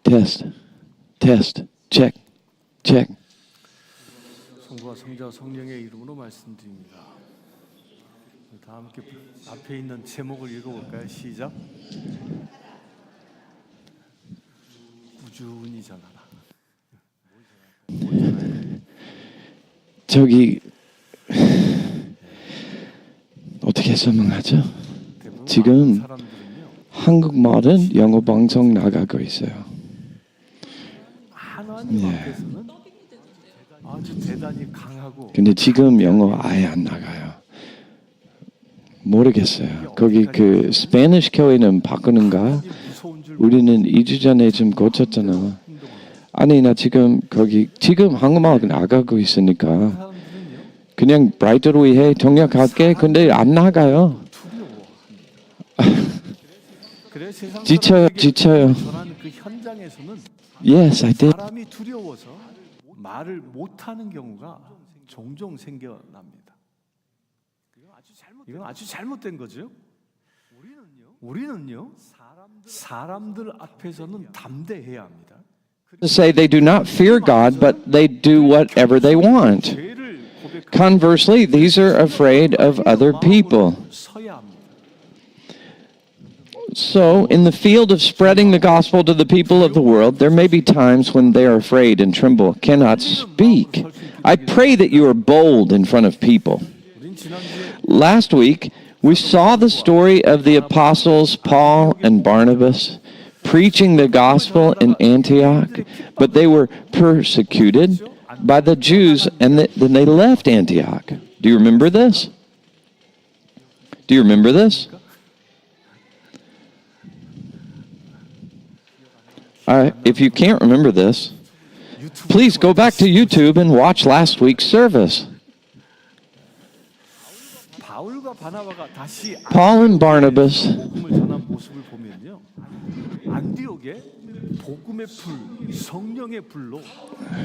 테스트, 테스트, 체크, 체크. 성부와 성자와 성령의 이름으로 말씀드립니다. 다 함께 앞에 있는 제목을 읽어볼까요? 시작. 꾸준히 전하라. 저기 어떻게 설명하죠? 지금 한국말은 영어 방송 나가고 있어요. 하나님 앞에서는 아주 대단히 강하고. 근데 지금 영어 아예 안 나가요. 모르겠어요. 거기 그 스페니쉬 교회는 바꾸는가? 우리는 2주 전에 좀 고쳤잖아. 아니 나 지금 거기 지금 한국말 나가고 있으니까 그냥 브라이트로 해 통역할게. 근데 안 나가요. 지쳐요. 전하는 그 현장에서는 Yes, I did. 사람이 두려워서 말을 못하는 경우가 종종 생겨납니다. 이건 아주 잘못된 거죠. 우리는요 사람들 앞에서는 담대해야 합니다. Say they do not fear God, but they do whatever they want. Conversely, these are afraid of other people. So, in the field of spreading the gospel to the people of the world, there may be times when they are afraid and tremble, cannot speak. I pray that you are bold in front of people. Last week, we saw the story of the apostles Paul and Barnabas preaching the gospel in Antioch, but they were persecuted by the Jews, and then they left Antioch. Do you remember this? Do you remember this? If you can't remember this, please go back to YouTube and watch last week's service. Paul and Barnabas 안디옥에 복음의 불, 성령의 불로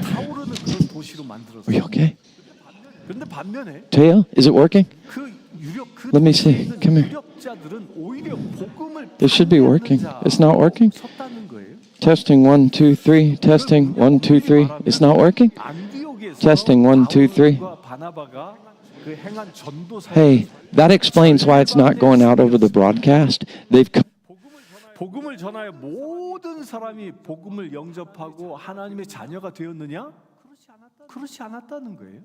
타오르는 그런 도시로 만들었어요. Are you okay? 그런데 반면에 Teo, is it working? 그 유력 그 Let me see. Come here. 유력자들은 오히려 복음을 It should be working. It's not working. 섰다는 거예요. Testing 1, 2, 3. Testing 1, 2, 3. It's not working. Testing 1, 2, 3. 바나바가 그 행한 전도 Hey, that explains why it's not going out over the broadcast. They've 복음을 전하여 모든 사람이 복음을 영접하고 하나님의 자녀가 되었느냐? 그렇지 않았다는 거예요.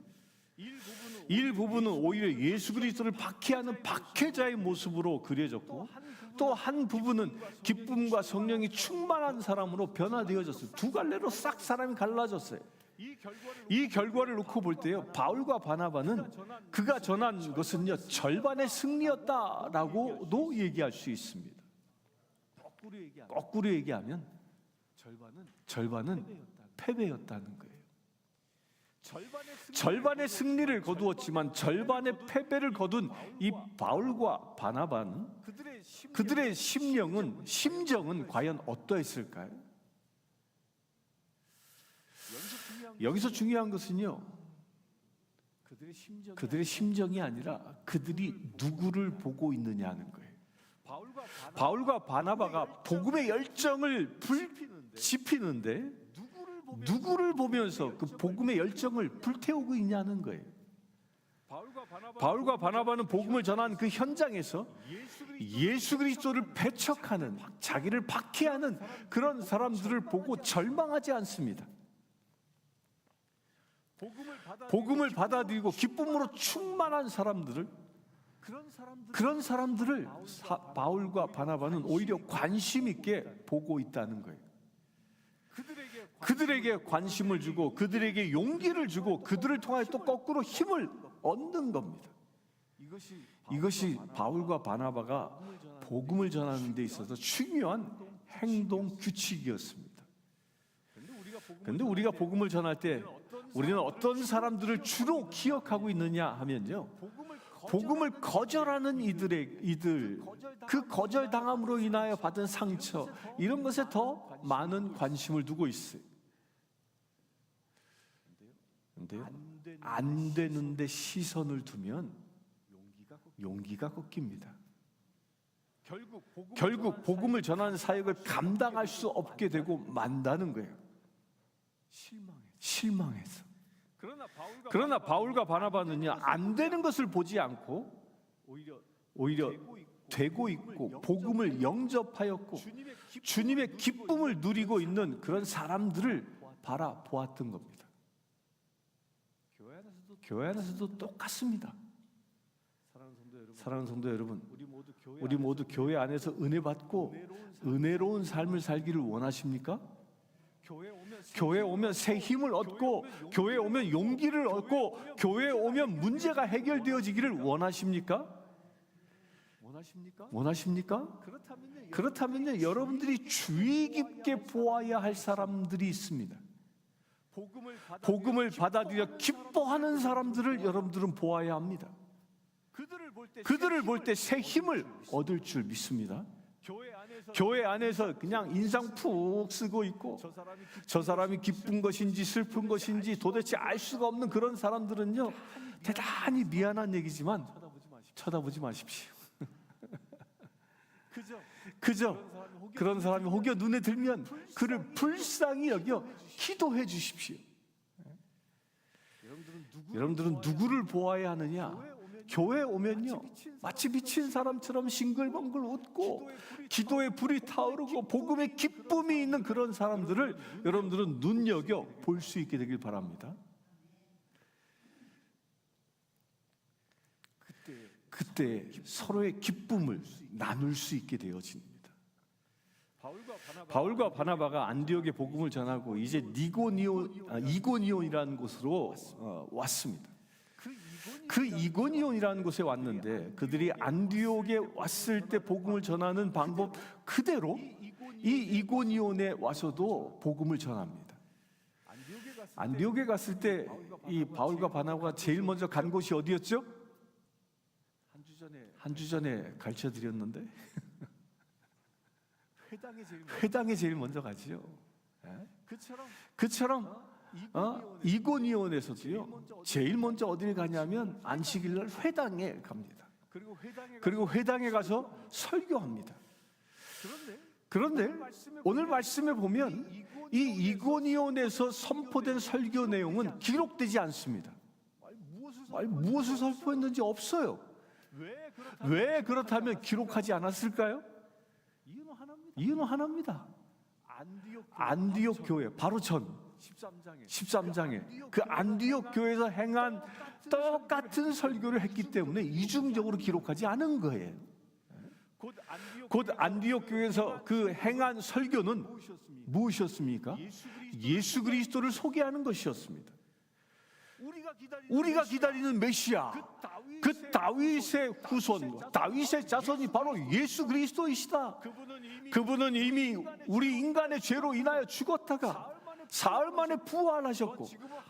일부분은 오히려 예수 그리스도를 박해하는 박해자의 모습으로 그려졌고 또 한 부분은 기쁨과 성령이 충만한 사람으로 변화되어졌어요. 두 갈래로 싹 사람이 갈라졌어요. 이 결과를 놓고 볼 때요, 바울과 바나바는 그가 전한 것은요 절반의 승리였다라고도 얘기할 수 있습니다. 거꾸로 얘기하면 절반은 패배였다는 거예요. 절반의 승리를 거두었지만 절반의 패배를 거둔 이 바울과 바나바는 그들의 심정은 과연 어떠했을까요? 여기서 중요한 것은요, 그들의 심정이 아니라 그들이 누구를 보고 있느냐는 거예요. 바울과 바나바가 복음의 열정을 지피는데 누구를 보면서 그 복음의 열정을 불태우고 있냐는 거예요. 바울과 바나바는 복음을 전한 그 현장에서 예수 그리스도를 배척하는, 자기를 박해하는 그런 사람들을 보고 절망하지 않습니다. 복음을 받아들이고 기쁨으로 충만한 사람들을, 그런 사람들을 바울과 바나바는 오히려 관심 있게 보고 있다는 거예요. 그들에게 관심을 주고 그들에게 용기를 주고 그들을 통하여 또 거꾸로 힘을 얻는 겁니다. 이것이 바울과 바나바가 복음을 전하는 데 있어서 중요한 행동 규칙이었습니다. 그런데 우리가 복음을 전할 때 우리는 어떤 사람들을 주로 기억하고 있느냐 하면요, 복음을 거절하는 이들, 그 거절당함으로 인하여 받은 상처, 이런 것에 더 많은 관심을 두고 있어요. 그런데요, 안 되는데 시선을 두면 용기가 꺾입니다. 결국 복음을 전하는 사역을 감당할 수 없게 되고 만다는 거예요. 실망해서. 그러나 바울과 바나바는요, 안 되는 것을 보지 않고 오히려 되고 있고 복음을 영접하였고 주님의 기쁨을 누리고 있는 그런 사람들을 바라보았던 겁니다. 교회 안에서도 똑같습니다. 사랑하는 성도 여러분, 우리 모두 교회 안에서 은혜 받고 은혜로운 삶을 살기를 원하십니까? 교회에 오면 새 힘을 얻고 교회에 오면 용기를 얻고 교회에 오면 문제가 해결되어지기를 원하십니까? 그렇다면요, 여러분들이 주의 깊게 보아야 할 사람들이 있습니다. 복음을 받아들여 기뻐하는 사람들을 여러분들은 보아야 합니다. 그들을 볼 때 새 힘을 얻을 줄 믿습니다. 교회 안에서 그냥 인상 푹 쓰고 있고 저 사람이 기쁜 것인지 슬픈 것인지 도대체 알 수가 없는 그런 사람들은요, 대단히 미안한 얘기지만 쳐다보지 마십시오. 그저 그런 사람이 혹여 눈에 들면 그를 불쌍히 여겨 기도해 주십시오. 여러분들은 누구를 보아야 하느냐? 교회에 오면요, 마치 미친 사람처럼 싱글벙글 웃고 기도의 불이 타오르고 복음의 기쁨이 있는 그런 사람들을 여러분들은 눈여겨 볼 수 있게 되길 바랍니다. 그때 서로의 기쁨을 나눌 수 있게 되어집니다. 바울과 바나바가 안디옥의 복음을 전하고 이제 이고니온이라는 곳으로 왔습니다. 그 이고니온이라는 곳에 왔는데 그들이 안디옥에 왔을 때 복음을 전하는 방법 그대로 이 이고니온에 와서도 복음을 전합니다. 안디옥에 갔을 때 이 바울과 바나바가 제일 먼저 간 곳이 어디였죠? 한 주 전에 가르쳐 드렸는데 회당에 제일 먼저 가지요. 그처럼 이고니온에서도요, 제일 먼저 어디를 가냐면 안식일날 회당에 갑니다. 그리고 회당에 가서 설교합니다. 그런데 오늘 말씀에 보면 이 이고니온에서 선포된 설교 내용은 기록되지 않습니다. 무엇을 선포했는지 없어요. 왜 그렇다면 기록하지 않았을까요? 이유는 하나입니다. 안디옥 교회 바로 전 13장에 그 안디옥 교회에서 행한 똑같은 설교를 했기 때문에 이중적으로 기록하지 않은 거예요. 곧 안디옥 교회에서 그 행한 설교는 무엇이었습니까? 예수 그리스도를 소개하는 것이었습니다. 우리가 기다리는 메시아, 그 다윗의 후손, 다윗의 자손이 바로 예수 그리스도이시다. 그분은 이미 우리 인간의 죄로 인하여 죽었다가 사흘 만에 부활하셨고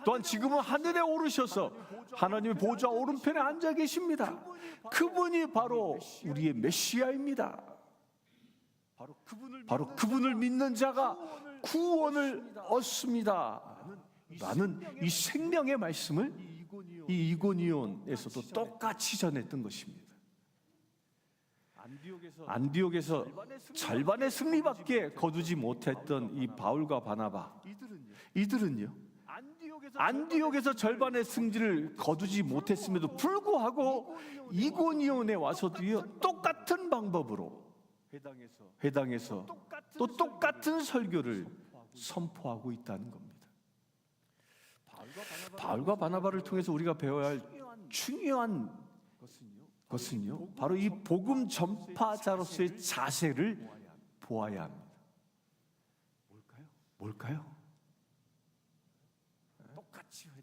또한 지금은 하늘에 오르셔서 하나님의 보좌 오른편에 앉아 계십니다. 그분이 바로 우리의 메시아입니다. 바로 그분을 믿는 자가 구원을 얻습니다. 라는 이 생명의 말씀을 이 이고니온에서도 똑같이 전했던 것입니다. 안디옥에서 절반의 승리밖에 거두지 못했던 이 바울과 바나바, 이들은요, 안디옥에서 절반의 승리를 거두지 못했음에도 불구하고 이고니온에 와서도요, 똑같은 방법으로 회당에서 또 똑같은 설교를 선포하고 있다는 겁니다. 바울과 바나바를 통해서 우리가 배워야 할 중요한 것은요, 바로 이 복음 전파자로서의 자세를 보아야 합니다. 뭘까요?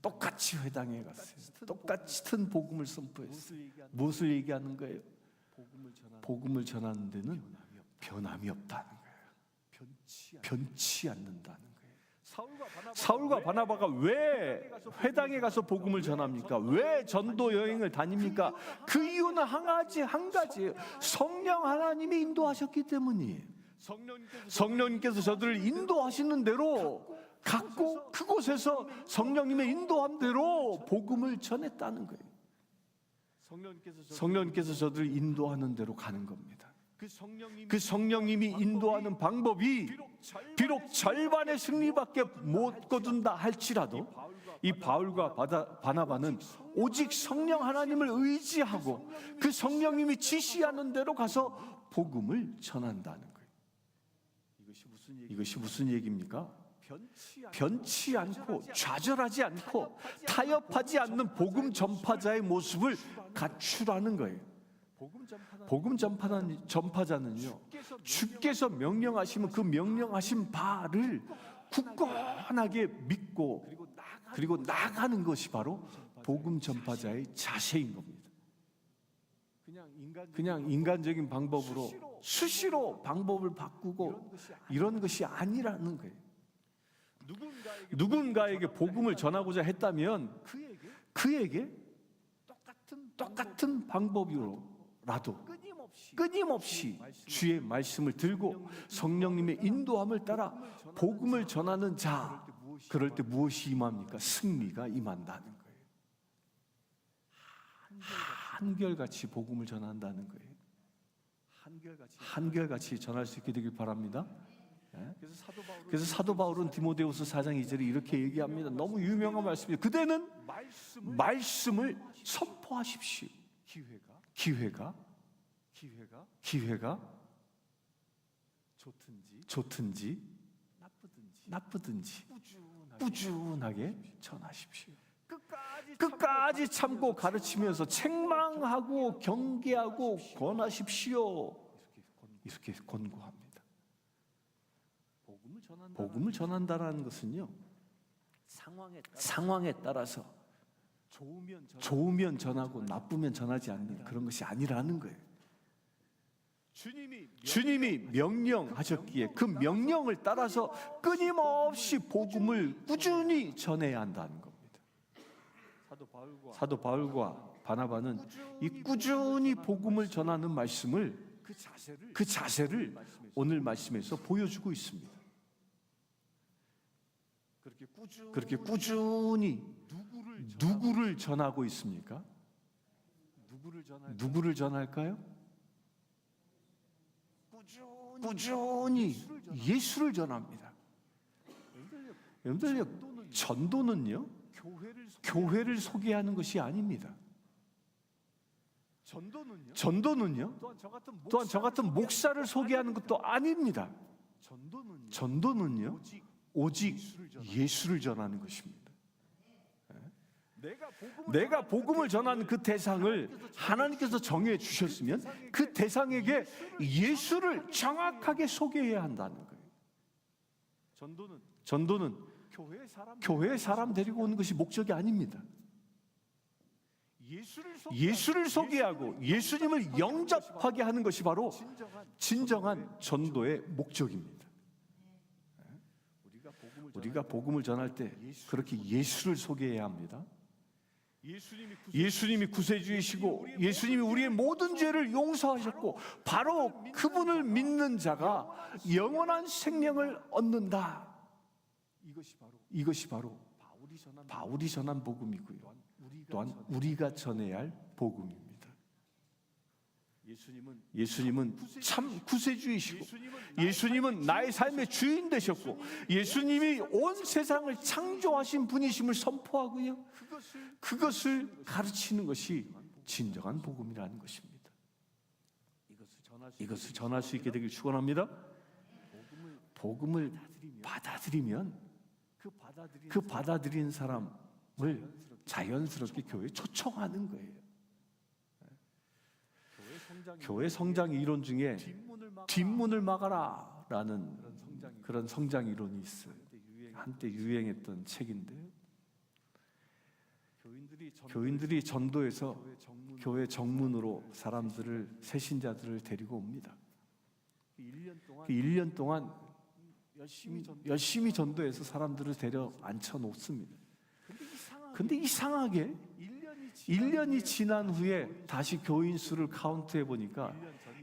똑같이 회당에 갔어요. 똑같은 복음을 선포했어요. 무엇을 얘기하는 거예요? 복음을 전하는 데는 변함이 없다는 거예요. 변치 않는다는 거예요. 사울과 바나바가 왜 회당에 가서 복음을 전합니까? 왜 전도 여행을 다닙니까? 그 이유는 한 가지예요. 성령 하나님이 인도하셨기 때문이에요. 성령님께서 저들을 인도하시는 대로 갔고 그곳에서 성령님의 인도함대로 복음을 전했다는 거예요. 성령님께서 저들을 인도하는 대로 가는 겁니다. 그 성령님이 인도하는 방법이 비록 절반의 승리밖에 못 거둔다 할지라도 이 바울과 바나바는 오직 성령 하나님을 의지하고 그 성령님이 지시하는 대로 가서 복음을 전한다는 거예요. 이것이 무슨 얘기입니까? 변치 않고 좌절하지 않고 타협하지 않는 복음 전파자의 모습을 갖추라는 거예요. 복음 전파자는요, 주께서 명령하시면 그 명령하신 바를 굳건하게 믿고 그리고 나가는 것이 바로 복음 전파자의 자세인 겁니다. 그냥 인간적인 방법으로 수시로 방법을 바꾸고 이런 것이 아니라는 거예요. 누군가에게 복음을 전하고자 했다면 그에게 똑같은 방법으로라도 끊임없이 주의 말씀을 들고 성령님의 인도함을 따라 복음을 전하는 자, 그럴 때 무엇이 임합니까? 승리가 임한다는 거예요. 한결같이 복음을 전한다는 거예요. 한결같이 전할 수 있게 되길 바랍니다. 그래서 사도 바울은 디모데후서 4장 2절에 이렇게 얘기합니다. 너무 유명한 말씀이에요. 그대는 말씀을 선포하십시오. 기회가 좋든지 나쁘든지 꾸준하게 전하십시오. 끝까지 참고 가르치면서 책망하고 경계하고 권하십시오. 이렇게 권고합니다. 복음을 전한다라는 것은요, 상황에 따라서 좋으면 전하고 나쁘면 전하지 않는 그런 것이 아니라는 거예요. 주님이 명령하셨기에 그 명령을 따라서 끊임없이 복음을 꾸준히 전해야 한다는 겁니다. 사도 바울과 바나바는 이 꾸준히 복음을 전하는 말씀을, 그 자세를 오늘 말씀에서 보여주고 있습니다. 그렇게 꾸준히 누구를 전하고 있습니까? 누구를 전할까요? 꾸준히 예수를 전합니다. 여러분들, 전도는요, 교회를 소개하는 것이 아닙니다. 전도는요, 또한 저 같은 목사를 소개하는 것도 아닙니다. 전도는요, 오직 예수를 전하는 것입니다. 내가 복음을 전하는 그 대상을 하나님께서 정해 주셨으면 그 대상에게 예수를 정확하게 소개해야 한다는 거예요. 전도는 교회에 사람 데리고 오는 것이 목적이 아닙니다. 예수를 소개하고 예수님을 영접하게 하는 것이 바로 진정한 전도의 목적입니다. 우리가 복음을 전할 때 그렇게 예수를 소개해야 합니다. 예수님이 구세주이시고 예수님이 우리의 모든 죄를 용서하셨고 바로 그분을 믿는 자가 영원한 생명을 얻는다. 이것이 바로 바울이 전한 복음이고요, 또한 우리가 전해야 할 복음입니다. 예수님은 참 구세주이시고 예수님은 나의 삶의 주인 되셨고 예수님이 온 세상을 창조하신 분이심을 선포하고요, 그것을 가르치는 것이 진정한 복음이라는 것입니다. 이것을 전할 수 있게 되길 축원합니다. 복음을 받아들이면 그 받아들인 사람을 자연스럽게 교회에 초청하는 거예요. 교회 성장 이론 중에 뒷문을 막아라 라는 그런 성장 이론이 있어요. 한때 유행했던 책인데요, 교인들이 전도해서 교회 정문으로 사람들을, 새신자들을 데리고 옵니다. 1년 동안 열심히 전도해서 사람들을 데려 앉혀 놓습니다. 근데 이상하게 1년이 지난 후에 다시 교인 수를 카운트해 보니까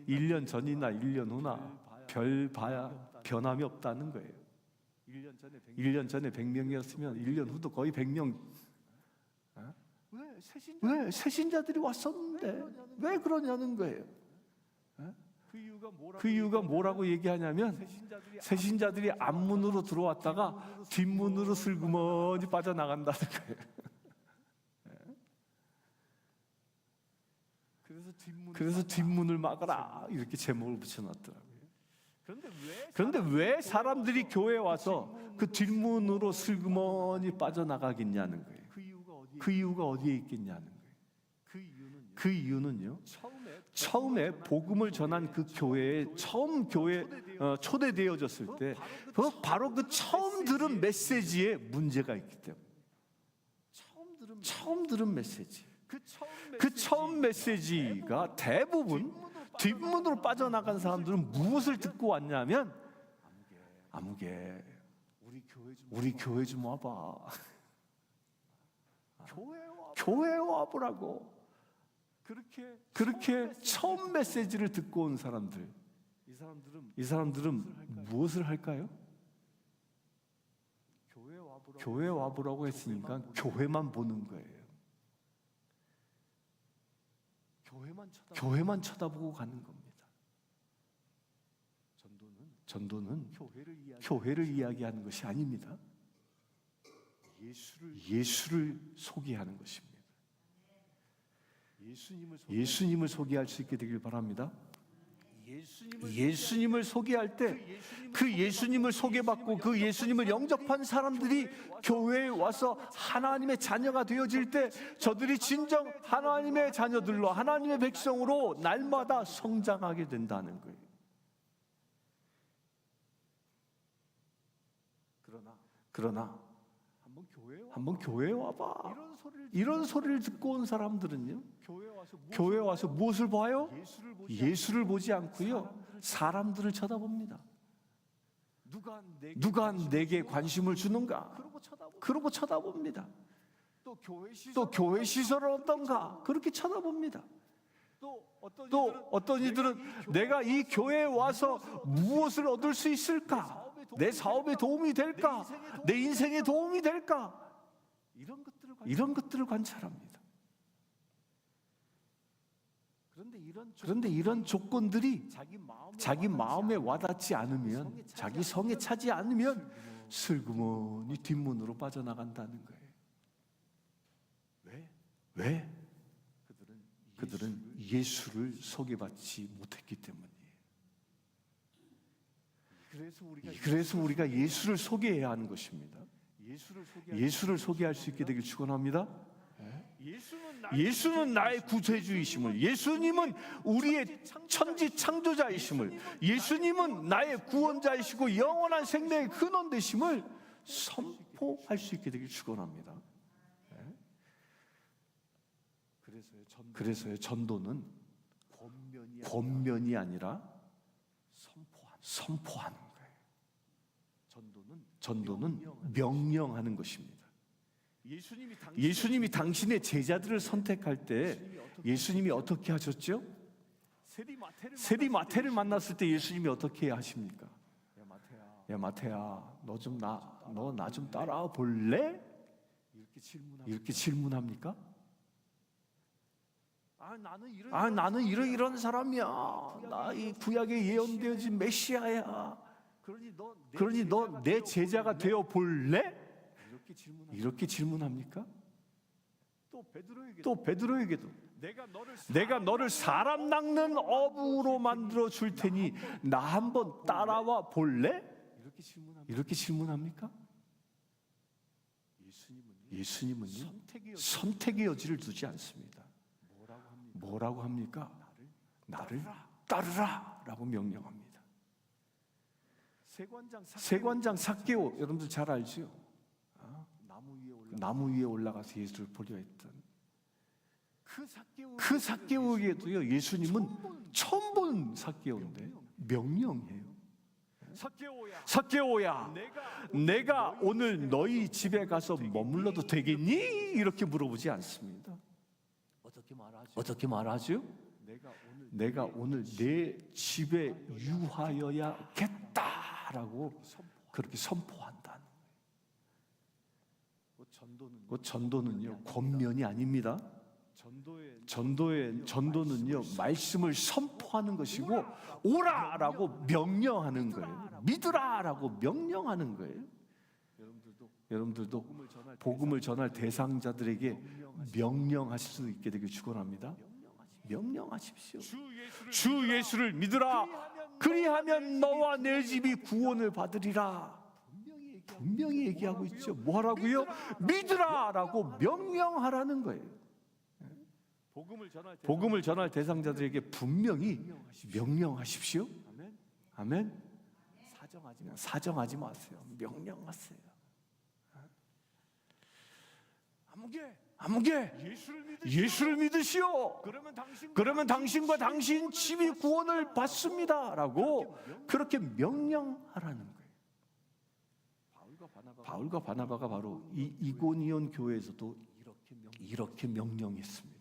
1년 전이나 1년 후나 별 변함이 없다는 거예요. 1년 전에 100명이었으면 1년 후도 거의 100명. 왜? 새신자들이 왔었는데 왜 그러냐는 거예요. 그 이유가 뭐라고 얘기하냐면 새신자들이 앞문으로 들어왔다가 뒷문으로 슬그머니 빠져나간다는 거예요. 그래서 뒷문을 막아라 이렇게 제목을 붙여놨더라고요. 그런데 왜 사람들이 교회에 와서 그 뒷문으로 슬그머니 빠져나가겠냐는 거예요. 그 이유가 어디에 있겠냐는 거예요. 그 이유는요, 처음에 복음을 전한 그 교회에 처음 초대되어졌을 때 바로 그 처음 들은 메시지에 문제가 있기 때문에, 처음 들은 메시지, 그 처음 메시지가 대부분 뒷문으로 빠져나간 사람들은 무엇을 듣고 왔냐면, 아무개 우리 교회 좀 와봐, 교회에 와보라고. 그렇게 처음 메시지를 듣고 온 사람들, 이 사람들은 무엇을 할까요? 교회 와보라고 했으니까 교회만 보는 거예요. 교회만 쳐다보고 가는 겁니다. 전도는 교회를 이야기하는 것이 아닙니다. 예수를 소개하는 것입니다. 예수님을 소개할 수 있게 되길 바랍니다. 예수님을 소개할 때 그 예수님을 소개받고 그 예수님을 영접한 사람들이 교회에 와서 하나님의 자녀가 되어질 때 저들이 진정 하나님의 자녀들로, 하나님의 백성으로 날마다 성장하게 된다는 거예요. 그러나 한번 교회에 와봐, 이런 소리를 듣고 온 사람들은요, 교회에 와서 무엇을 봐요? 예수를 보지 않고요, 사람들을 쳐다봅니다. 누가 내게 관심을 주는가? 그러고 쳐다봅니다. 또 교회 시설은 어떤가? 그렇게 쳐다봅니다. 또 어떤 이들은 내가 이 교회에 와서 무엇을 얻을 수 있을까? 내 사업에 도움이 될까? 내 인생에 도움이 될까? 이런 것들을 관찰합니다. 그런데 이런 조건들이 자기 마음에 와닿지 않으면, 자기 성에 차지 않으면 슬그머니 뒷문으로 빠져나간다는 거예요. 왜? 그들은 예수를 소개받지 못했기 때문이에요. 그래서 우리가 예수를 소개해야 하는 것입니다. 예수를 소개할 수 있게 되길 축원합니다. 예수는 나의 구세주이심을, 예수님은 우리의 천지 창조자이심을, 예수님은 나의 구원자이시고 영원한 생명의 근원 되심을 선포할 수 있게 되길 축원합니다. 그래서요, 전도는 권면이 아니라 선포하는 거예요. 전도는 명령하는 것입니다. 예수님이 당신의 제자들을 선택할 때 예수님이 어떻게 하셨죠? 세리마태를 만났을 때 예수님이 어떻게 하십니까? 야 마태야, 너 나 좀 따라와 볼래? 이렇게 질문합니까? 나는 이런 사람이야. 나 이 구약에 예언되어진 메시아야. 그러니 너 내 제자가 되어 볼래? 이렇게 질문합니까? 또 베드로에게도 내가 너를 사람 낚는 어부로 만들어 줄 테니 나 한번 따라와 볼래? 이렇게 질문합니까? 예수님은요, 선택의 여지를 두지 않습니다. 뭐라고 합니까? 나를 따르라 라고 명령합니다. 세관장 삭개오, 여러분들 잘 알죠? 나무 위에 올라가서 예수를 보려 했던 그 삭개오에게도요, 예수님은 처음 본 삭개오인데 명령해요. 삭개오야, 내가 오늘 너희 집에 가서 머물러도 되겠니? 이렇게 물어보지 않습니다. 어떻게 말하죠? 내가 오늘 내 집에 유하여야겠다라고 그렇게 선포한다는 거예요. 전도는요, 권면이 아닙니다. 전도는요, 말씀을 선포하는 것이고, 오라라고 명령하는 거예요. 믿으라라고 명령하는 거예요. 여러분들도 복음을 전할 대상자들에게 명령하실 수 있게 되길 축원합니다. 명령하십시오. 주 예수를 믿으라. 그리하면 너와 내 집이 구원을 받으리라. 분명히 얘기하고 있죠. 뭐 하라고요? 믿으라라고 명령하라는 거예요. 복음을 전할 대상자들에게 분명히 명령하십시오. 아멘. 사정하지 마세요. 명령하세요. 아무개 예수를 믿으시오. 그러면 당신과 당신 집이 구원을 받습니다라고 그렇게 명령하라는 거예요. 바울과 바나바가 바로 이 이고니온 교회에서도 이렇게 명령했습니다.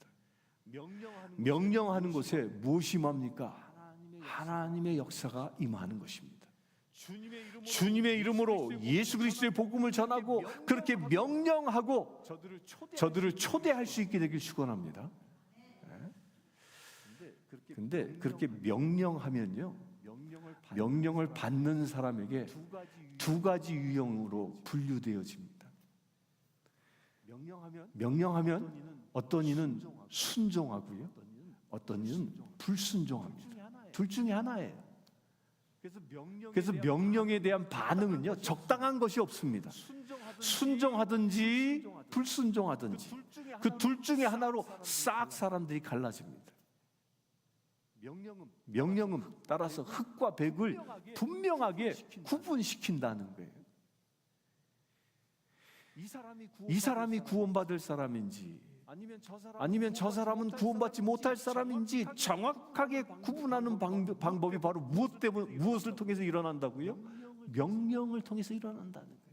명령하는 곳에 무엇이 임합니까? 하나님의 역사가 임하는 것입니다. 주님의 이름으로 예수 그리스도의 복음을 전하고 그렇게 명령하고 저들을 초대할 수 있게 되길 축원합니다. 근데 그렇게 명령하면요, 명령을 받는 사람에게 두 가지 유형으로 분류되어집니다. 명령하면 어떤 이는 순종하고요, 어떤 이는 불순종합니다. 둘 중에 하나예요. 그래서 명령에 대한 반응은요, 적당한 것이 없습니다. 순종하든지 불순종하든지 그 둘 중에 하나로 싹 사람들이 갈라집니다. 명령은 따라서 흙과 백을 분명하게 구분시킨다는 거예요. 이 사람이 구원받을 사람인지 아니면 저 사람은 구원받지 못할 사람인지 정확하게 구분하는 방법이 바로 무엇을 통해서 일어난다고요? 명령을 통해서 일어난다는 거예요.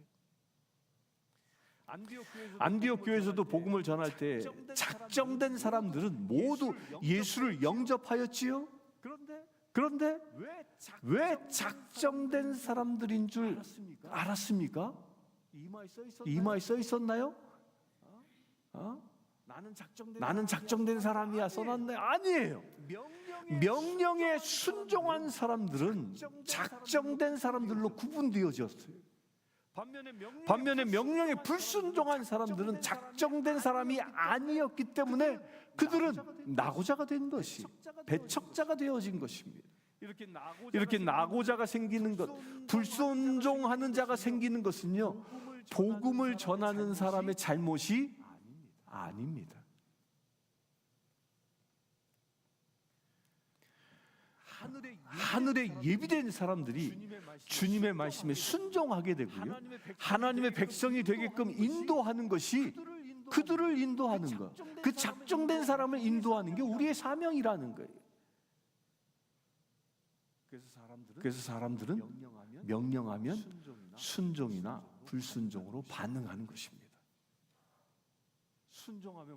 안디옥 교회에서도 복음을 전할 때 작정된 사람들은 모두 예수를 영접하였지요. 그런데 왜 작정된 사람들인 줄 알았습니까? 이마에 써 있었나요? 나는 작정된 사람이야 써놨네. 아니에요. 명령에 순종한 사람들은 작정된 사람들로 구분되어졌어요. 반면에 명령에 불순종한 사람들은 작정된 사람이 아니었기 때문에 그들은 낙오자가 된 것이, 배척자가 되어진 것입니다. 이렇게 낙오자가 생기는 것, 불순종하는 자가 생기는 것은요, 복음을 전하는 사람의 잘못이 아닙니다. 하늘에 예비된 사람들이 주님의 말씀에 순종하게 되고요, 하나님의 백성이 되게끔 인도하는 것이, 그들을 인도하는 것, 그 작정된 사람을 인도하는 게 우리의 사명이라는 거예요. 그래서 사람들은 명령하면 순종이나 불순종으로 반응하는 것입니다.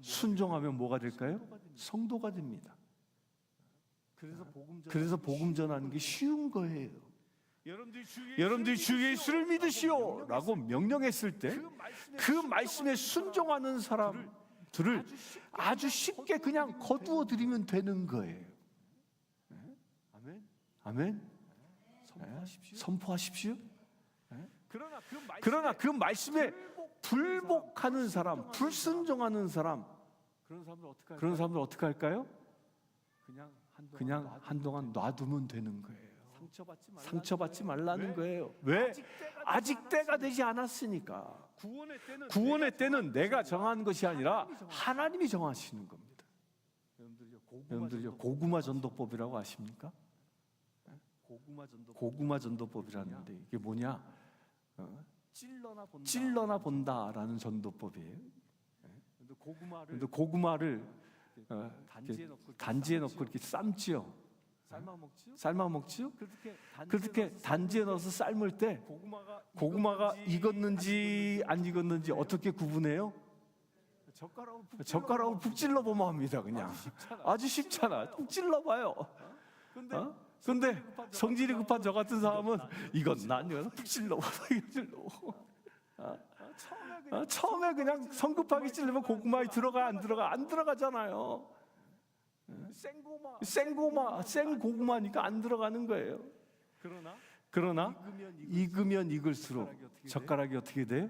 순종하면 뭐가 될까요? 성도가 됩니다. 그래서 복음 전하는 게 쉬운 거예요. 여러분들이 주 예수를 믿으시오 라고 명령했을 때 그 말씀에 순종하는 사람들을 아주 쉽게 그냥 거두어 드리면 되는 거예요. 아멘. 선포하십시오. 그러나 그 말씀에 불복하는 사람, 불순종하는 사람, 그런 사람들 어떻게 할까요? 그냥 한동안 놔두면 되는 거예요. 상처받지 말라는 거예요. 왜? 아직 때가 되지 않았으니까. 구원의 때는 내가 정한 것이 아니라 하나님이 정하시는 겁니다. 여러분들 고구마 전도법이라고 아십니까? 고구마 전도법이라는데 이게 뭐냐? 찔러나 본다라는 전도법이에요. 근데 고구마를 단지에 넣고 이렇게 삶지요. 삶아 먹지요. 그렇게 단지에 넣어서 삶을 때 고구마가 익었는지 안 익었는지 어떻게 구분해요? 젓가락으로 푹 찔러보면 합니다. 그냥 아주 쉽잖아. 푹 찔러봐요. 근데 성질이 급한 저 같은 사람은 이건 난 푹 찔러봐. 처음에 그냥 성급하게 찔르면 고구마에 들어가 안 들어가? 안 들어가잖아요. 생 고구마니까 안 들어가는 거예요. 그러나 익으면 익을수록 젓가락이 어떻게 돼요?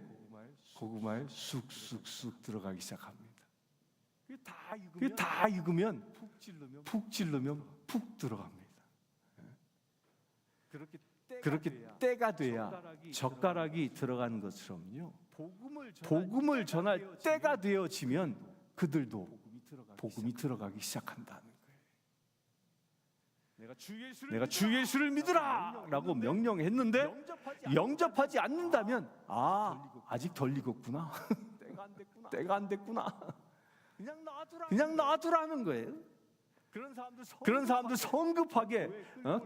고구마에 쑥쑥쑥 들어가기 시작합니다. 그게 다 익으면 푹 찔르면 푹 들어갑니다. 그렇게 때가 돼야 젓가락이 들어가는 것처럼요. 복음을 전할 때가 되어지면 그들도 복음이 들어가기 시작한다는 거예요. 내가 주 예수를 믿으라 라고 명령했는데 영접하지 않는다면 아직 덜 익었구나. 때가 안 됐구나. 그냥 놔두라는 거예요. 그런 사람들 성급하게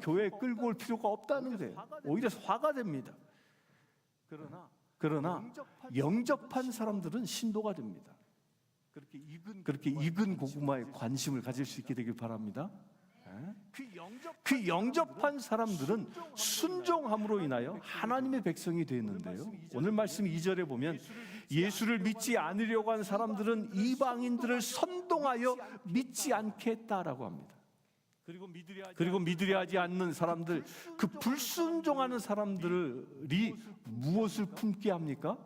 교회에 끌고 올 필요가 없다는 거예요. 오히려 화가 됩니다. 그러나 영접한 사람들은 신도가 됩니다. 그렇게 익은 고구마에 관심을 가질 수 있게 되길 바랍니다. 그 영접한 사람들은 순종함으로 인하여 하나님의 백성이 되었는데요. 오늘 말씀 2절에 보면 예수를 믿지 않으려고 한 사람들은 이방인들을 선동하여 믿지 않게 했다라고 합니다. 그리고 믿으려 하지 않는 사람들, 그 불순종하는 사람들이 무엇을 품게 합니까?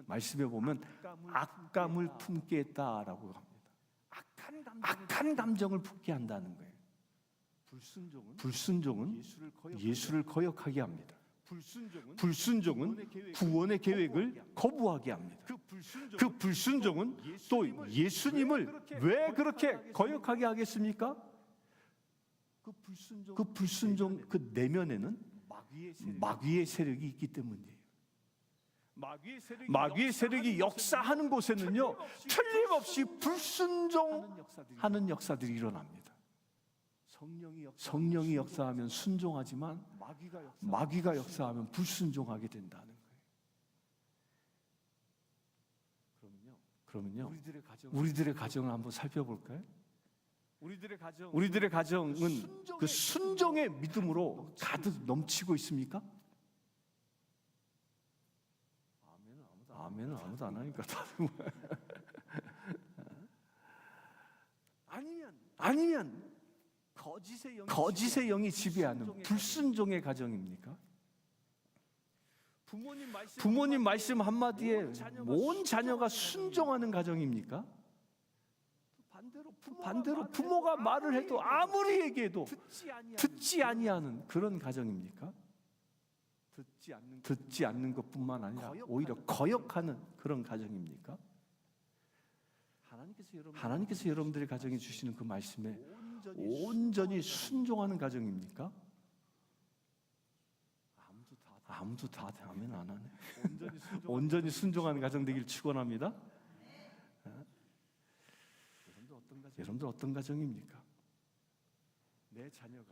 말씀에 보면 악감을 품게 했다라고 합니다. 악한 감정을 품게 한다는 거예요. 불순종은 예수를 거역하게 합니다. 불순종은 구원의 계획을 거부하게 합니다. 그 불순종은 또 예수님을 왜 그렇게 거역하게 하겠습니까? 그 불순종 그 내면에는 마귀의 세력이 있기 때문이에요. 마귀의 세력이 역사하는 곳에는요, 틀림없이 불순종하는 역사들이 일어납니다. 성령이 역사하면 순종하지만 마귀가 역사하면 불순종하게 된다는 거예요. 그러면요, 우리들의 가정을 한번 살펴볼까요? 우리들의 가정은 그 순종의 믿음으로 가득 넘치고 있습니까? 아멘은 아무도 안 하니까 다들 아니면 거짓의 영이 지배하는 불순종의 가정입니까? 부모님 말씀 한마디에 온 자녀가 순종하는 가정입니까? 반대로 부모가 말을 해도 아무리 얘기해도 듣지 아니하는 그런 가정입니까? 듣지 않는 것뿐만 아니라 오히려 거역하는 그런 가정입니까? 하나님께서 여러분들의 가정에 주시는 그 말씀에 온전히 순종하는 가정입니까? 아무도 다 아멘 안 하네. 온전히 순종하는 가정 되길 축원합니다. 여러분들 어떤 가정입니까?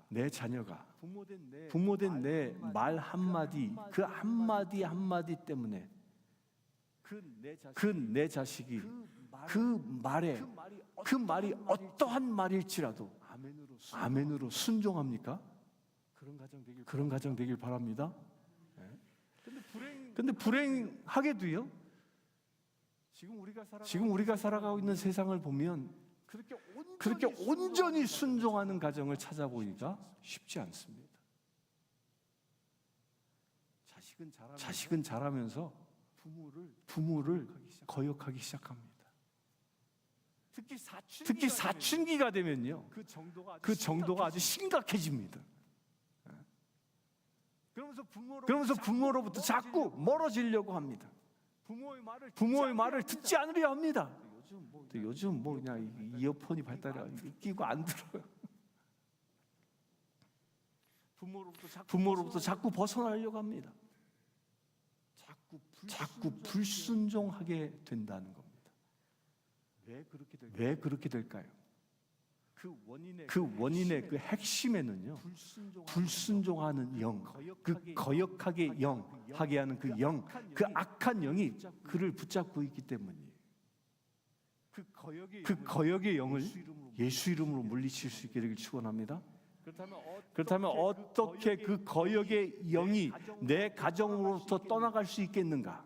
내 자녀가 부모된 내 말 한마디, 그 한마디 때문에 그 내 자식이 그 말이 어떠한 말일지라도 아멘으로 순종합니까? 그런 가정 되길 바랍니다. 근데 불행하게도요, 지금 우리가 살아가고 있는 세상을 보면 그렇게 온전히 순종하는 가정을 찾아보기가 쉽지 않습니다. 자식은 자라면서 부모를 거역하기 시작합니다. 특히 사춘기가 되면요, 그 정도가 아주 심각해집니다. 그러면서 부모로부터 자꾸 멀어지려고 합니다. 부모의 말을 듣지 않으려 합니다. 요즘 뭐 그냥 이어폰이 발달해 끼고 안 들어요. 부모로부터 자꾸 벗어나려고 합니다. 자꾸 불순종하게 된다는 겁니다. 왜 그렇게 될까요? 그 원인의 그 핵심에는요, 불순종하는 영, 그 거역하게 하게 하는 그 영, 그 악한 영이 그를 붙잡고 있기 때문이에요. 그 거역의 영을 예수 이름으로 물리칠 수 있게 되길 축원합니다. 그렇다면 어떻게 그 거역의 영이 내 가정으로부터 떠나갈 수 있겠는가?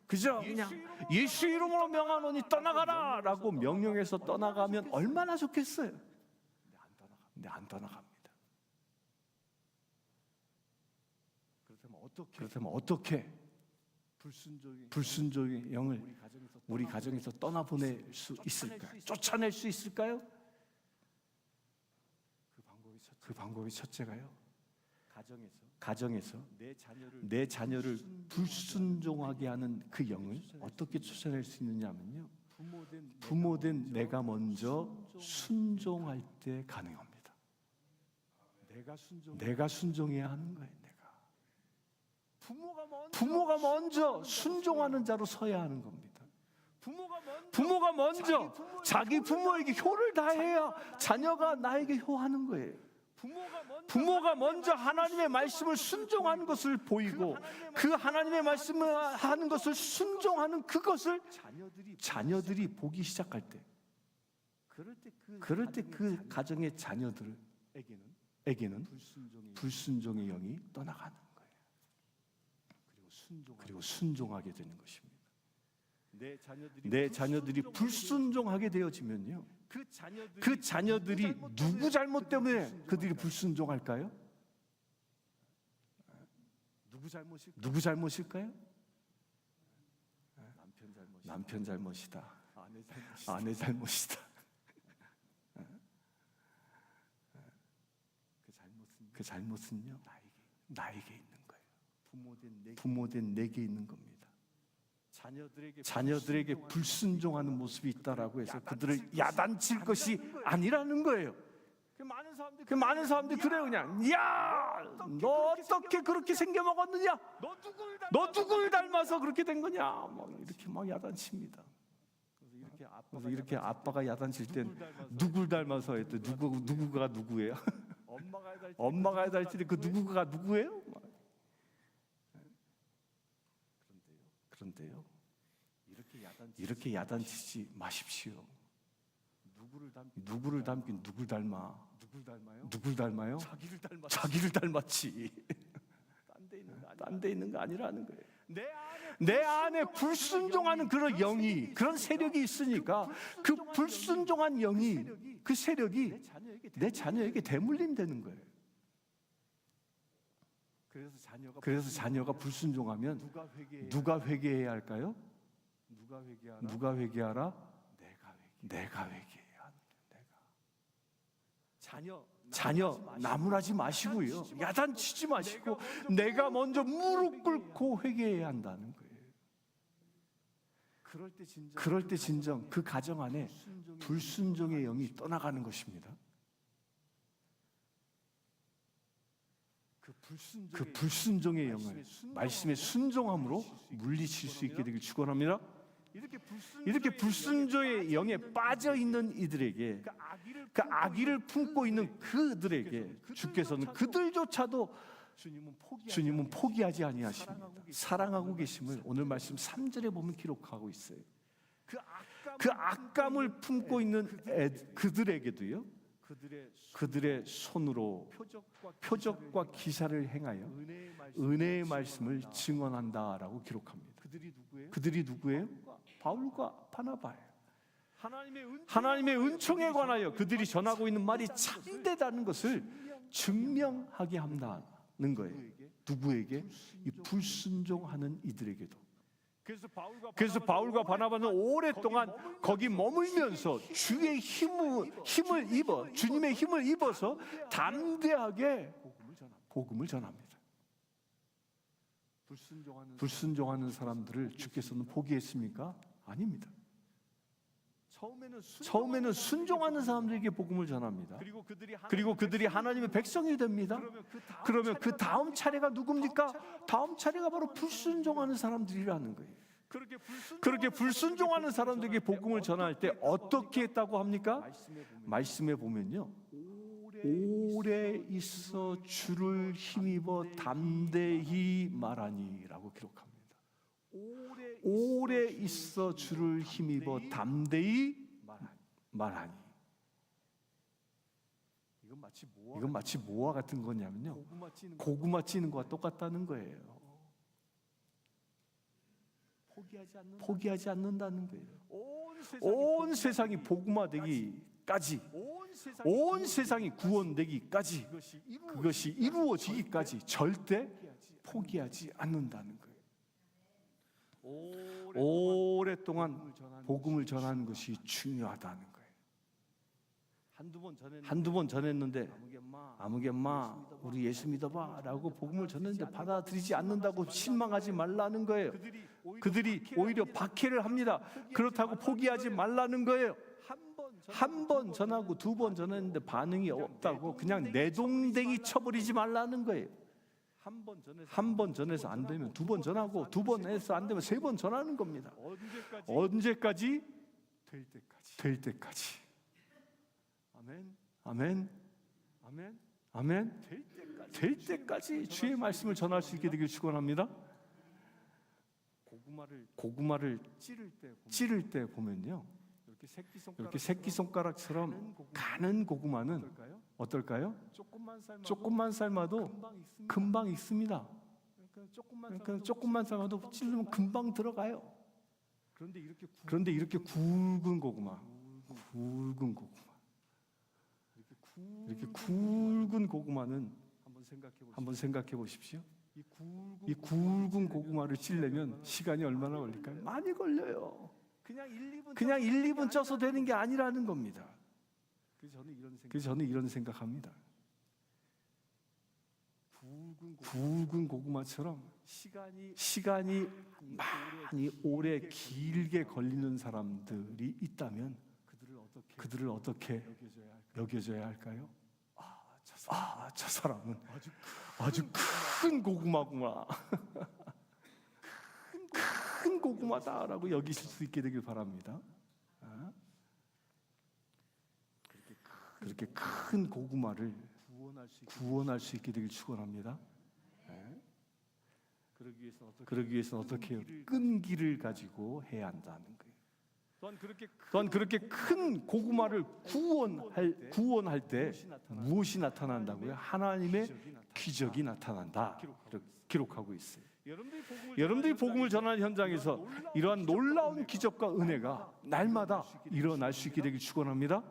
그저 그냥 예수 이름으로 명하노니 떠나가라라고 명령해서 떠나가면 얼마나 좋겠어요. 근데 안 떠나갑니다. 그렇다면 어떻게 불순종의 영을 우리 가정에서 떠나보낼 수 있을까요? 쫓아낼 수 있을까요? 그 방법이 첫째가요, 가정에서 내 자녀를 불순종하게 하는 그 영을 어떻게 쫓아낼 수 있느냐면요, 부모된 내가 먼저 순종할 때 가능합니다. 내가 순종해야 하는 거예요. 부모가 먼저 순종하는 자로 서야 하는 겁니다. 부모가 먼저 자기 부모에게 효를 다해야 자녀가 나에게 효하는 거예요. 부모가 먼저 하나님의 말씀을 순종하는 것을 보이고 그 하나님의 말씀을 하는 것을 순종하는 그것을 자녀들이 보기 시작할 때, 그럴 때 그 가정의 자녀들에게는 불순종의 영이 떠나가는 거예요. 그리고 순종하게 되는 것입니다. 내 자녀들이 불순종하게 되어지면요, 그 자녀들이 누구 잘못 때문에 그들이 불순종할까요? 누구 잘못일까요? 남편 잘못이다. 아내 잘못이다. 그 잘못은요, 나에게 있는 거예요. 부모된 내게 있는 겁니다. 자녀들에게 불순종하는 모습이 있다라고 해서 그들을 야단칠 것이 아니라는 거예요. 그 많은 사람들이 그래요. 그냥 너 어떻게 그렇게 생겨 먹었느냐? 너 누굴 닮아서 그렇게 된 거냐? 막 이렇게 막 야단칩니다. 그래서 이렇게 아빠가 야단칠 땐 누굴 닮아서 했대. 누구가 누구예요? 엄마가 야단칠 때 그 누구가 누구예요? 그런데요, 이렇게 야단치지 마십시오. 누구를 닮긴 누굴 닮아? 누굴 닮아요? 자기를 닮았지. 딴 데 있는 거 아니라는 거예요. 내 안에 불순종하는 그런 영이, 그런 세력이 있으니까 그 불순종한 영이, 그 세력이 내 자녀에게 대물림되는 거예요. 그래서 자녀가 불순종하면 누가 회개해야 할까요? 누가 회개하라? 내가 회개해야 하는 거예요. 자녀 나무라지 마시고요, 야단치지 마시고 내가 먼저 무릎 꿇고 회개해야 한다는 거예요. 그럴 때 진정 그 가정 안에 불순종의 영이 떠나가는 것입니다. 그 불순종의 영을 말씀의 순종함으로 물리칠 수 있게 되길 축원합니다. 이렇게 불순종의 영에 빠져 있는 이들에게, 그 악의를 품고 있는 그들에게 주께서는 그들조차도 주님은 포기하지 아니하십니다. 사랑하고 계심을 오늘 말씀 3절에 보면 기록하고 있어요. 그 악감을 품고 있는 그들에게도요, 그들의 손으로 표적과 기사를 행하여 은혜의 말씀을 증언한다라고 기록합니다. 그들이 누구예요? 바울과 바나바예요. 하나님의 은총에 관하여 그들이 전하고 있는 말이 참되다는 것을 증명하게 한다는 거예요. 누구에게? 이 불순종하는 이들에게도. 그래서 바울과 바나바는 오랫동안 거기 머물면서 주의 힘을 입어, 주님의 힘을 입어서 담대하게 복음을 전합니다. 불순종하는 사람들을 주께서는 포기했습니까? 아닙니다. 처음에는 순종하는 사람들에게 복음을 전합니다. 그리고 그들이 하나님의 백성이 됩니다. 그러면 그 다음 차례가 누굽니까? 다음 차례가 바로 불순종하는 사람들이라는 거예요. 그렇게 불순종하는 사람들에게 복음을 전할 때 어떻게 했다고 합니까? 말씀에 보면요, 오래 있어 주를 힘입어 담대히 말하니라고 기록합니다. 오래 있어 주를 힘입어 담대히 말하니. 이건 마치 뭐와 같은 거냐면요, 고구마 찌는 거와 똑같다는 거예요. 포기하지 않는다는 거예요. 온 세상이 복음화되기까지, 온 세상이 구원되기까지, 그것이 이루어지기까지 절대 포기하지 않는다는 거예요. 오랫동안 복음을 전하는 것이 중요하다는 거예요. 한두 번 전했는데 아무개 마 우리 예수 믿어봐 라고 복음을 전했는데 받아들이지 않는다고 실망하지 말라는 거예요. 그들이 오히려 박해를 합니다. 그렇다고 포기하지 말라는 거예요. 한 번 전하고 두 번 전했는데 반응이 없다고 그냥 내동댕이 쳐버리지 말라는 거예요. 한 번 전해서 안 되면 두 번 전하고, 두 번 해서 안 되면 세 번 전하는 겁니다. 언제까지? 될 때까지. 아멘. 될 때까지 주의 말씀을 전할 수 있게 되길 축원합니다. 고구마를 찌를 때 보면요, 이렇게 새끼손가락처럼 가는 고구마는 어떨까요? 조금만 삶아도 금방 익습니다. 그러니까 조금만 삶아도 찌르면 금방 들어가요. 그런데 이렇게 굵은 고구마, 이렇게 굵은 고구마는 한번 생각해 보십시오. 이 굵은 고구마를 찌려면 시간이 얼마나 걸릴까요? 많이 걸려요. 그냥 1, 2분 쪄서 되는 게 아니라는 겁니다. 그래서 저는 이런 생각합니다. 굵은 고구마처럼 시간이 많이 오래 길게 걸리는 사람들이 있다면 그들을 어떻게 여겨줘야 할까요? 저 사람은 아주 큰 고구마구나. 큰 고구마다라고 여기실 수 있게 되길 바랍니다. 그렇게 큰 고구마를 구원할 수 있게 되길 축원합니다. 그러기 위해서는 어떻게 해요? 끈기를 가지고 해야 한다는 거예요. 또한 그렇게 큰 고구마를 구원할 때 무엇이 나타난다고요? 하나님의 기적이 나타난다. 기록하고 있어요. 여러분들이 복음을 전하는 현장에서 이러한 놀라운 기적과 은혜가 날마다 일어날 수 있게 되길 축원합니다.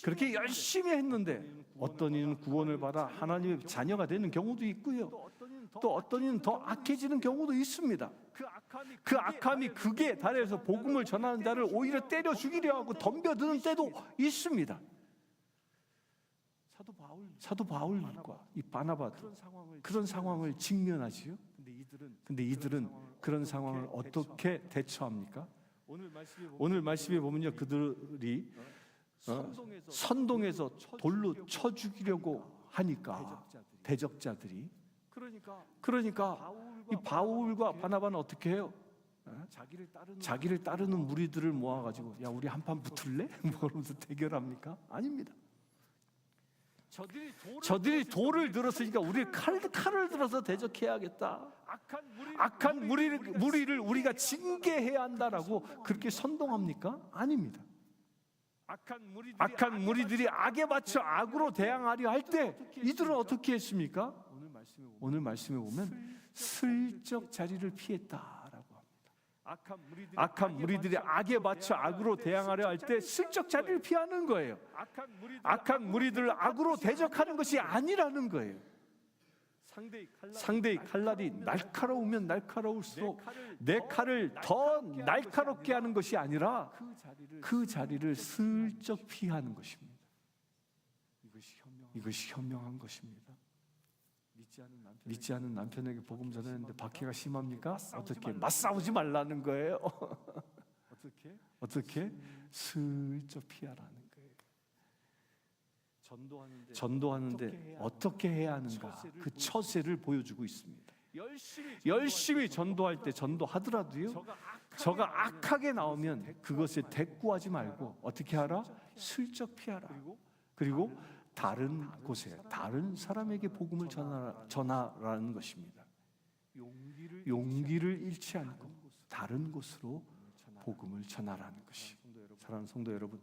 그렇게 열심히 했는데 어떤 이는 구원을 받아 하나님의 자녀가 되는 경우도 있고요. 또 어떤 이는 더 악해지는 경우도 있습니다. 그 악함이 극에 달해서 복음을 전하는 자를 오히려 때려 죽이려 하고 덤벼드는 때도 있습니다. 사도 바울과 이 바나바도 그런 상황을 직면하지요. 근데 이들은 그런 상황을 어떻게 대처합니까? 오늘 말씀에 보면요, 그들이 선동에서 돌로 쳐 죽이려고 하니까 대적자들이, 그러니까 이 바울과 바나바는 어떻게 해요? 자기를 따르는 무리들을 모아가지고 야, 우리 한판 붙을래? 그러면서 대결합니까? 아닙니다. 저들이 돌을 들었으니까 우리 칼을 들어서 대적해야겠다. 악한 무리를 우리가 징계해야 한다라고 그렇게 선동합니까? 아닙니다. 악한 무리들이 악에 맞춰 악으로 대항하려 할 때 이들은 어떻게 했습니까? 오늘 말씀에 보면 슬쩍 자리를 피했다라고 합니다. 악한 무리들이 악에 맞춰 악으로 대항하려 할 때 슬쩍 자리를 피하는 거예요. 악한 무리들을 악으로 대적하는 것이 아니라는 거예요. 상대의 칼날이 날카로우면 날카로울수록 내 칼을 더 날카롭게 하는 것이 아니라 그 자리를 슬쩍 피하는 것입니다. 이것이 현명한 것입니다. 믿지 않는 남편에게 복음 전했는데 박해가 심합니까? 어떻게? 맞싸우지 말라는 거예요. 어떻게? 슬쩍 피하라는 거예요. 전도하는데 어떻게 해야 하는가? 그 처세를 보여주고 있습니다. 열심히 전도할 때 전도하더라도요, 저가 악하게 나오면 그것에 대꾸하지 말고 어떻게 하라? 슬쩍 피하라. 그리고 다른 곳에, 다른 사람에게 복음을 전하라는 것입니다. 용기를 잃지 않고 다른 곳으로 복음을 전하라는 것이. 사랑하는 성도 여러분,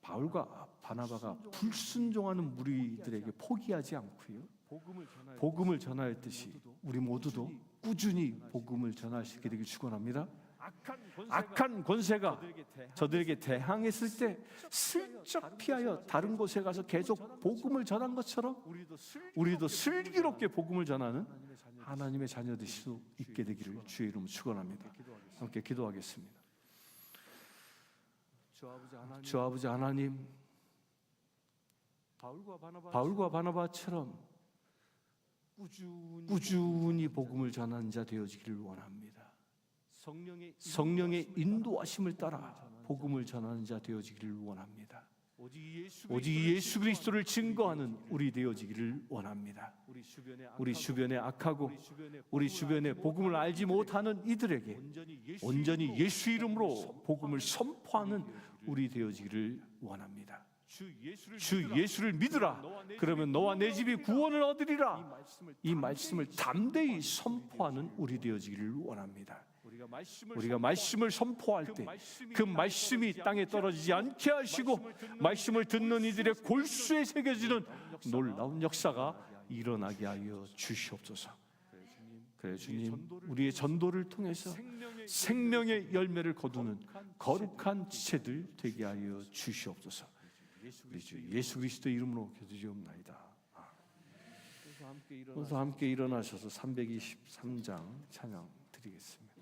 바울과 바나바가 불순종하는 무리들에게 포기하지 않고요. 복음을 전하였듯이 우리 모두도 꾸준히 복음을 전할 수 있게 되길 축원합니다. 악한 권세가 저들에게 대항했을 때 슬쩍 피하여 다른 곳에 가서 계속 복음을 전한 것처럼 우리도 슬기롭게 복음을 전하는 하나님의 자녀 되실 수 있게 되기를 주의 이름으로 축원합니다. 함께 기도하겠습니다. 주 아버지 하나님, 바울과 바나바처럼 꾸준히 복음을 전하는 자 되어지기를 원합니다. 성령의 인도하심을 따라 복음을 전하는 자 되어지기를 원합니다. 오직 예수 그리스도를 증거하는 우리 되어지기를 원합니다. 우리 주변에 악하고 우리 주변에 복음을 알지 못하는 이들에게 온전히 예수 이름으로 복음을 선포하는 우리 되어지기를 원합니다. 주 예수를 믿으라. 그러면 너와 내 집이 구원을 얻으리라. 이 말씀을 담대히 선포하는 우리 되어지기를 원합니다. 우리가 말씀을 선포할 때 그 말씀이 땅에 떨어지지 않게 하시고 말씀을 듣는 이들의 골수에 새겨지는 놀라운 역사가 일어나게 하여 주시옵소서. 그래 주님, 우리의 전도를 통해서 생명의 열매를 거두는 거룩한 지체들 되게 하여 주시옵소서. 우리 주 예수 그리스도 이름으로 기도드리옵나이다. 그래서 함께 일어나셔서 323장 찬양 드리겠습니다.